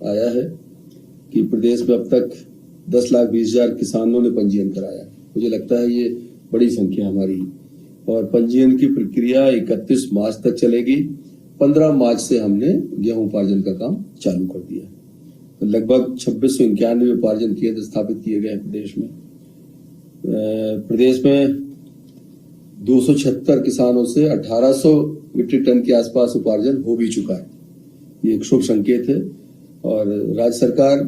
आया है कि प्रदेश में अब तक 10,20,000 किसानों ने पंजीयन कराया। मुझे लगता है ये बड़ी संख्या हमारी, और पंजीयन की प्रक्रिया 31 मार्च तक चलेगी। 15 मार्च से हमने गेहूं उपार्जन का काम चालू कर दिया। तो लगभग 2691 उपार्जन केंद्र स्थापित किए गए प्रदेश में। प्रदेश में 276 किसानों से 1800 मीट्रिक टन के आसपास उपार्जन हो भी चुका है। ये एक शुभ संकेत है। और राज्य सरकार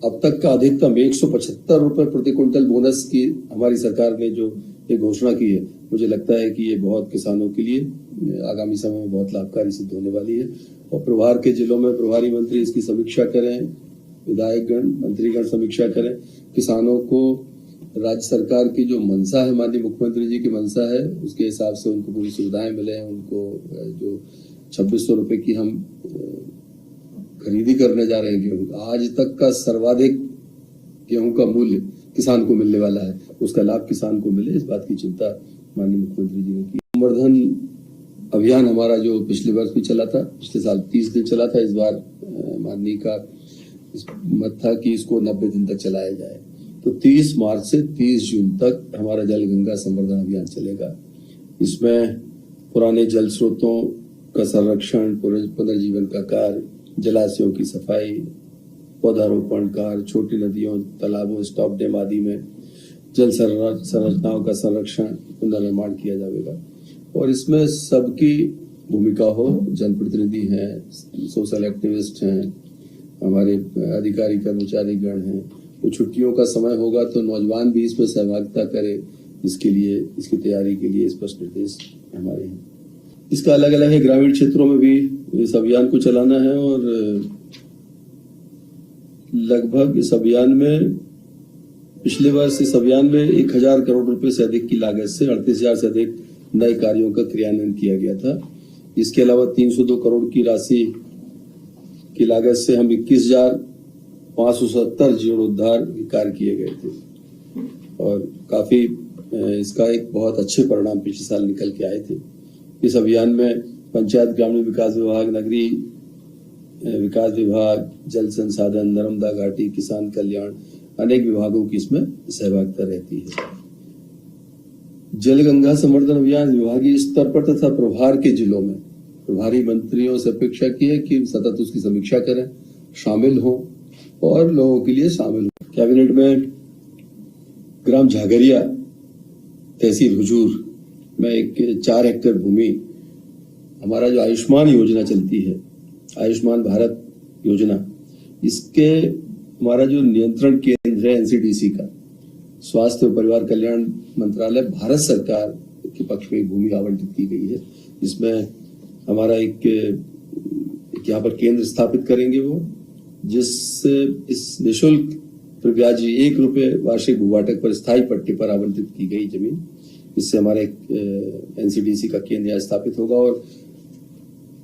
अब तक का अधिकतम 175 रुपए प्रति क्विंटल बोनस की हमारी सरकार ने जो ये घोषणा की है, मुझे लगता है कि ये बहुत किसानों के लिए आगामी समय में बहुत लाभकारी सिद्ध होने वाली है। और प्रभार के जिलों में प्रभारी मंत्री इसकी समीक्षा करें, विधायकगण मंत्रीगण समीक्षा करें। किसानों को राज्य सरकार की जो मंशा है, माननीय मुख्यमंत्री जी की मंशा है, उसके हिसाब से उनको पूरी सुविधाएं मिले। उनको जो 2600 रुपए की हम खरीदी करने जा रहे हैं गेहूं, आज तक का सर्वाधिक गेहूं का मूल्य किसान को मिलने वाला है, उसका लाभ किसान को मिले, इस बात की चिंता माननीय मुख्यमंत्री जी ने की। संवर्धन अभियान हमारा जो पिछले वर्ष भी चला था, पिछले साल 30 दिन चला था, इस बार माननीय का मत था कि इसको 90 दिन तक चलाया जाए। तो 30 मार्च से 30 जून तक हमारा जल गंगा संवर्धन अभियान चलेगा। इसमें पुराने जल स्रोतों का संरक्षण, पुनर्जीवन का कार्य, जलाशयों की सफाई, पौधारोपण कार्य, छोटी नदियों, तालाबों, स्टॉप डैम आदि में जल संरचनाओं का संरक्षण, पुनर्निर्माण किया जाएगा। और इसमें सबकी भूमिका हो, जनप्रतिनिधि हैं, सोशल एक्टिविस्ट हैं, हमारे अधिकारी कर्मचारी गण हैं। तो छुट्टियों का समय होगा तो नौजवान भी इसमें सहभागिता करें, इसके लिए, इसकी तैयारी के लिए स्पष्ट निर्देश हमारे हैं। इसका अलग अलग है, ग्रामीण क्षेत्रों में भी इस अभियान को चलाना है। और लगभग इस अभियान में पिछले वर्ष इस अभियान में 1000 करोड़ रुपए से अधिक की लागत से 38,000 से अधिक नए कार्यों का क्रियान्वयन किया गया था। इसके अलावा 302 करोड़ की राशि की लागत से हम 21,570 जीर्णोद्धार कार्य किए गए थे। और काफी इसका एक बहुत अच्छे परिणाम पिछले साल निकल के आए थे। इस अभियान में पंचायत ग्रामीण विकास विभाग, नगरीय विकास विभाग, जल संसाधन, नर्मदा घाटी, किसान कल्याण, अनेक विभागों की इसमें सहभागिता रहती है। जल गंगा संवर्धन अभियान विभागीय स्तर पर तथा प्रभार के जिलों में प्रभारी मंत्रियों से अपेक्षा की है कि सतत उसकी समीक्षा करें, शामिल हों और लोगों के लिए शामिल हों। कैबिनेट में ग्राम झागरिया, तहसील हुजूर में एक 4 हेक्टेयर भूमि, हमारा जो आयुष्मान योजना चलती है, आयुष्मान भारत योजना, इसके हमारा जो नियंत्रण केंद्र है एनसीडीसी का, स्वास्थ्य और परिवार कल्याण मंत्रालय, भारत सरकार के पक्ष में एक भूमि आवंटित की गई है। इसमें हमारा एक यहाँ पर केंद्र स्थापित करेंगे वो, जिससे इस निःशुल्क प्रव्याजी 1 रुपए वार्षिक भूभाटक पर स्थायी पट्टे पर आवंटित की गई जमीन, इससे हमारा एक एनसीडीसी का केंद्र यहाँ स्थापित होगा। और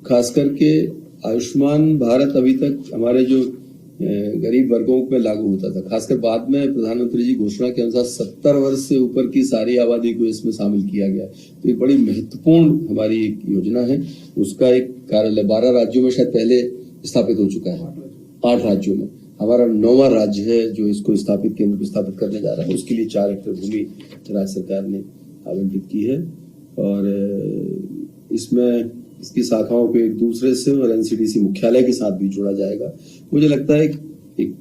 खास करके आयुष्मान भारत अभी तक हमारे जो गरीब वर्गों में लागू होता था, खासकर बाद में प्रधानमंत्री जी घोषणा के अनुसार 70 वर्ष से ऊपर की सारी आबादी को इसमें शामिल किया गया। तो एक बड़ी महत्वपूर्ण हमारी एक योजना है। उसका एक कार्यालय 12 राज्यों में शायद पहले स्थापित हो चुका है, 8 राज्यों में। हमारा 9वां राज्य है जो इसको स्थापित, केंद्र को स्थापित करने जा रहा है। उसके लिए 4 हेक्टेयर भूमि राज्य सरकार ने आवंटित की है। और इसमें इसकी शाखाओं को एक दूसरे से और एनसीडीसी मुख्यालय के साथ भी जोड़ा जाएगा। मुझे लगता है एक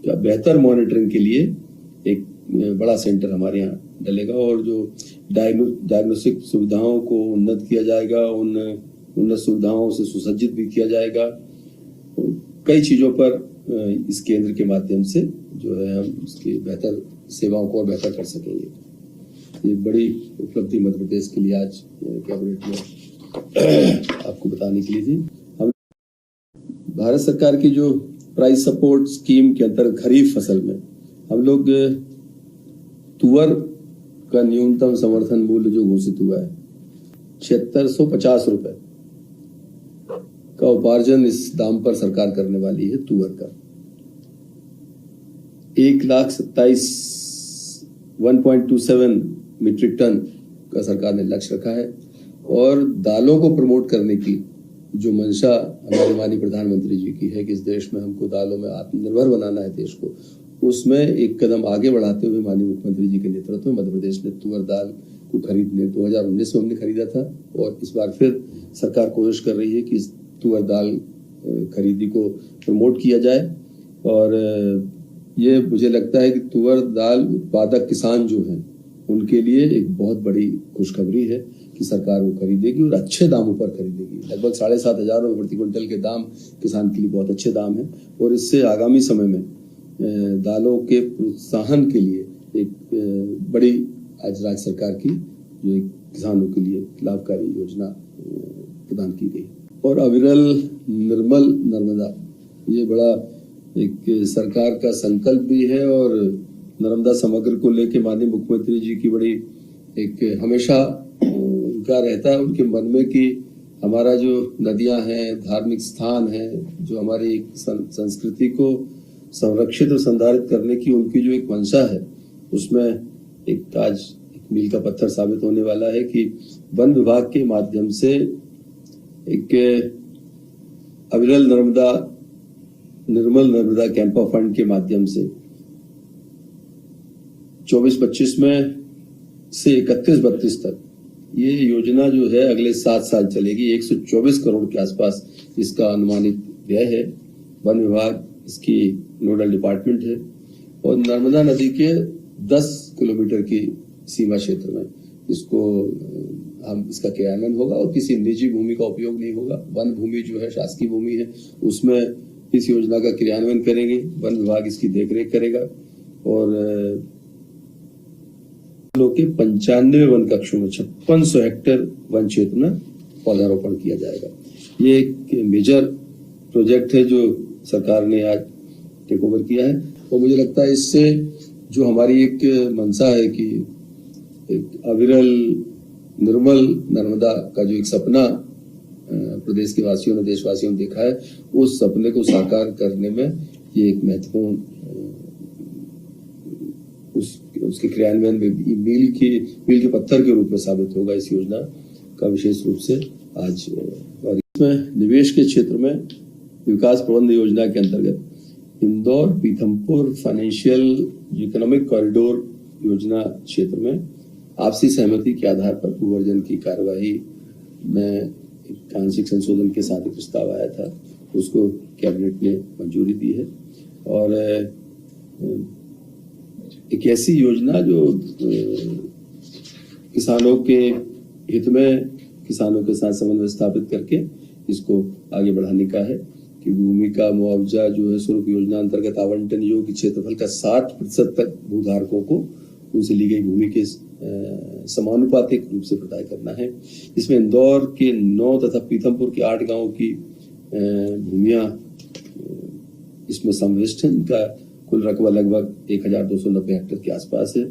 बेहतर मॉनिटरिंग के लिए एक बड़ा सेंटर हमारे यहाँ डलेगा। और जो डायग्नोस्टिक सुविधाओं को उन्नत किया जाएगा, उन्नत सुविधाओं से सुसज्जित भी किया जाएगा। कई चीजों पर इस केंद्र के माध्यम से जो है हम उसकी बेहतर सेवाओं को और बेहतर कर सकेंगे। ये बड़ी उपलब्धि मध्य प्रदेश के लिए आज कैबिनेट में आपको बताने के लिए थी। हम भारत सरकार की जो प्राइस सपोर्ट स्कीम के अंतर्गत खरीफ फसल में हम लोग तुअर का न्यूनतम समर्थन मूल्य जो घोषित हुआ है 7650 रुपए का उपार्जन इस दाम पर सरकार करने वाली है। तुअर का 1,27,1.27 मीट्रिक टन का सरकार ने लक्ष्य रखा है। और दालों को प्रमोट करने की जो मंशा हमारे माननीय प्रधानमंत्री जी की है कि इस देश में हमको दालों में आत्मनिर्भर बनाना है देश को, उसमें एक कदम आगे बढ़ाते हुए माननीय मुख्यमंत्री जी के नेतृत्व में मध्य प्रदेश ने तुअर दाल को खरीदने 2019 में हमने खरीदा था और इस बार फिर सरकार कोशिश कर रही है कि इस तुअर दाल खरीदी को प्रमोट किया जाए। और ये मुझे लगता है कि तुअर दाल उत्पादक किसान जो हैं उनके लिए एक बहुत बड़ी खुशखबरी है कि सरकार वो खरीदेगी और अच्छे दामों पर खरीदेगी। लगभग 7,500 रुपये प्रति क्विंटल के दाम किसान के लिए बहुत अच्छे दाम है और इससे आगामी समय में दालों के प्रोत्साहन के लिए एक बड़ी आज राज्य सरकार की जो एक किसानों के लिए लाभकारी योजना प्रदान की गई। और अविरल निर्मल नर्मदा, ये बड़ा एक सरकार का संकल्प भी है और नर्मदा समग्र को लेके माननीय मुख्यमंत्री जी की बड़ी एक हमेशा उनका रहता है उनके मन में कि हमारा जो नदियां हैं, धार्मिक स्थान हैं, जो हमारी संस्कृति को संरक्षित और संधारित करने की उनकी जो एक मंशा है, उसमें एक आज एक मील का पत्थर साबित होने वाला है कि वन विभाग के माध्यम से एक अविरल नर्मदा निर्मल नर्मदा कैंपा फंड के माध्यम से 24-25 में से 31-32 तक ये योजना जो है अगले 7 साल चलेगी। 124 करोड़ के आसपास इसका अनुमानित व्यय है। वन विभाग इसकी नोडल डिपार्टमेंट है और नर्मदा नदी के 10 किलोमीटर की सीमा क्षेत्र में इसका क्रियान्वयन होगा और किसी निजी भूमि का उपयोग नहीं होगा। वन भूमि जो है शासकीय भूमि है, उसमें इस योजना का क्रियान्वयन करेंगे। वन विभाग इसकी देखरेख करेगा और के 95 वन कक्षों में 5600 हेक्टेयर वन क्षेत्र में पौधारोपण किया जाएगा। ये एक मेजर प्रोजेक्ट है जो सरकार ने आज टेक ओवर किया है और मुझे लगता है इससे जो हमारी एक मंशा है कि एक अविरल निर्मल नर्मदा का जो एक सपना प्रदेश के वासियों ने, देशवासियों ने देखा है, उस सपने को साकार करने में ये एक महत्वपूर्ण उसके क्रियान्वयन में मील के पत्थर के रूप में साबित होगा। इस योजना का विशेष रूप से आज इसमें निवेश के क्षेत्र में विकास प्रबंध योजना के अंतर्गत Indore Pithampur financial economic corridor योजना क्षेत्र में आपसी सहमति के आधार पर भूअर्जन की कार्यवाही में आंशिक संशोधन के साथ एक प्रस्ताव आया था, उसको कैबिनेट ने मंजूरी दी है। और एक ऐसी योजना जो किसानों के हित में किसानों के साथ समन्वय स्थापित करके इसको आगे बढ़ाने का है कि भूमि का मुआवजा जो है स्वरूप योजना अंतर्गत आवंटन योग्य क्षेत्रफल का 60% तक भूधारकों को उनसे ली गई भूमि के समानुपातिक रूप से प्रदाय करना है। इसमें इंदौर के 9 तथा पीथमपुर के 8 गांवों की भूमियां इसमें समाविष्ट हैं। इनका कुल रकबा लगभग 1290 हेक्टेयर के आसपास है।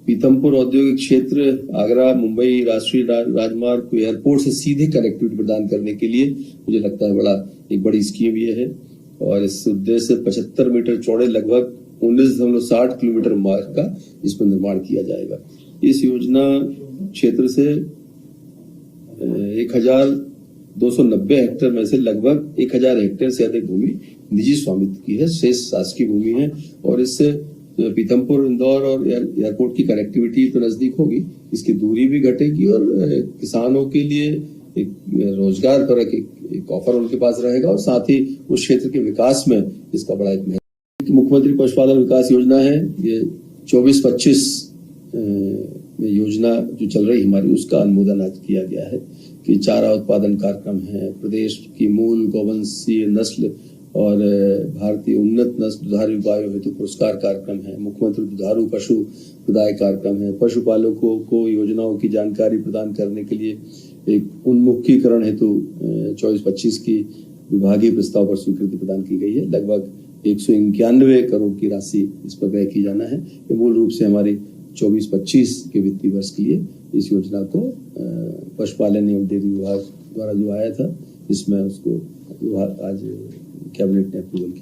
पीथमपुर औद्योगिक क्षेत्र आगरा मुंबई राष्ट्रीय राजमार्ग को एयरपोर्ट से सीधे कनेक्टिविटी प्रदान करने के लिए मुझे लगता है एक बड़ी स्कीम ये है और इस उद्देश्य से 75 मीटर चौड़े लगभग 19.60 किलोमीटर मार्ग का इसमें निर्माण किया जाएगा। इस योजना क्षेत्र से 1290 हेक्टेयर में से लगभग 1000 हेक्टेयर से अधिक भूमि निजी स्वामित्व की है, शेष शासकीय भूमि है और इससे पीथमपुर इंदौर और एयरपोर्ट की कनेक्टिविटी तो नजदीक होगी, इसकी दूरी भी घटेगी और किसानों के लिए एक रोजगार परक एक ऑफर उनके पास रहेगा और साथ ही उस क्षेत्र के विकास में इसका बड़ा एक मुख्यमंत्री पशुपालन विकास योजना है। ये 24-25 योजना जो चल रही हमारी उसका अनुमोदन आज किया गया है कि चारा उत्पादन कार्यक्रम है, प्रदेश की मूल गौवंशीय नस्ल और भारतीय उन्नत नस्ल दुधारू गायों हेतु पुरस्कार कार्यक्रम है, मुख्यमंत्री दुधारू पशु प्रदाय कार्यक्रम है, पशुपालकों को योजनाओं की जानकारी प्रदान करने के लिए एक उन्मुखीकरण हेतु 24-25 की विभागीय प्रस्ताव पर स्वीकृति प्रदान की गई है। लगभग 191 करोड़ की राशि इस पर व्यय की जाना है। ये मूल रूप से हमारे 24-25 के वित्तीय वर्ष के लिए इस योजना को पशुपालन एवं डेयरी विभाग द्वारा जो आया था इसमें उसको आज कैबिनेट ने अप्रूवल किया।